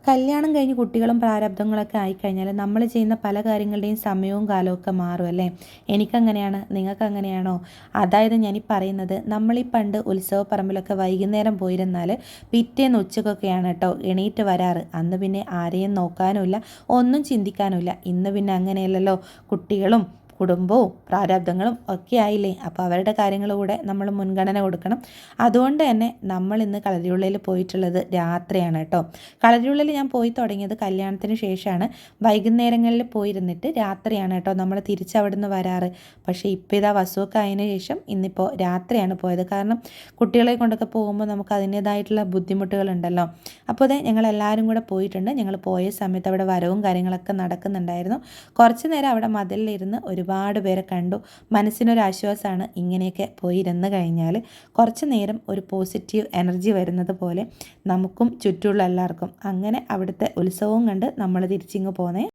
കല്യാണം കഴിഞ്ഞ് കുട്ടികളും പ്രാരാബ്ദങ്ങളൊക്കെ ആയിക്കഴിഞ്ഞാൽ നമ്മൾ ചെയ്യുന്ന പല കാര്യങ്ങളുടെയും സമയവും കാലവും ഒക്കെ മാറും അല്ലേ? എനിക്കങ്ങനെയാണ്, നിങ്ങൾക്ക് അങ്ങനെയാണോ? അതായത് ഞാനീ പറയുന്നത്, നമ്മളീ പണ്ട് ഉത്സവപ്പറമ്പിലൊക്കെ വൈകുന്നേരം പോയിരുന്നാൽ പിറ്റേന്ന് ഉച്ചക്കൊക്കെയാണ് കേട്ടോ എണീറ്റ് വരാറ്. അന്ന് പിന്നെ ആരെയും നോക്കാനുമില്ല, ഒന്നും ചിന്തിക്കാനുമില്ല. ഇന്ന് പിന്നെ അങ്ങനെയല്ലല്ലോ. കുട്ടികളും കുടുംബവും പ്രാരാബ്ദങ്ങളും ഒക്കെ ആയില്ലേ? അപ്പോൾ അവരുടെ കാര്യങ്ങൾ കൂടെ നമ്മൾ മുൻഗണന കൊടുക്കണം. അതുകൊണ്ട് തന്നെ നമ്മൾ ഇന്ന് കളരിയുള്ളിൽ പോയിട്ടുള്ളത് രാത്രിയാണ് കേട്ടോ. കളരിയുള്ളിൽ ഞാൻ പോയി തുടങ്ങിയത് കല്യാണത്തിന് ശേഷമാണ്. വൈകുന്നേരങ്ങളിൽ പോയിരുന്നിട്ട് രാത്രിയാണ് കേട്ടോ നമ്മൾ തിരിച്ചവിടുന്ന് വരാറ്. പക്ഷേ ഇപ്പോൾ ഇതാ വസുവൊക്കെ ആയതിനു ശേഷം ഇന്നിപ്പോൾ രാത്രിയാണ് പോയത്. കാരണം കുട്ടികളെ കൊണ്ടൊക്കെ പോകുമ്പോൾ നമുക്ക് അതിൻ്റേതായിട്ടുള്ള ബുദ്ധിമുട്ടുകളുണ്ടല്ലോ. അപ്പോൾ അതെ, ഞങ്ങളെല്ലാവരും കൂടെ പോയിട്ടുണ്ട്. ഞങ്ങൾ പോയ സമയത്ത് അവിടെ വരവും കാര്യങ്ങളൊക്കെ നടക്കുന്നുണ്ടായിരുന്നു. കുറച്ച് നേരം അവിടെ മതിലിരുന്ന് ഒരുപാട് പേരെ കണ്ടു. മനസ്സിനൊരാശ്വാസമാണ് ഇങ്ങനെയൊക്കെ പോയിരുന്ന് കഴിഞ്ഞാൽ. കുറച്ച് നേരം ഒരു പോസിറ്റീവ് എനർജി വരുന്നത് പോലെ നമുക്കും ചുറ്റുമുള്ള എല്ലാവർക്കും. അങ്ങനെ അവിടുത്തെ ഉത്സവവും കണ്ട് നമ്മൾ തിരിച്ചിങ്ങ് പോന്നേ.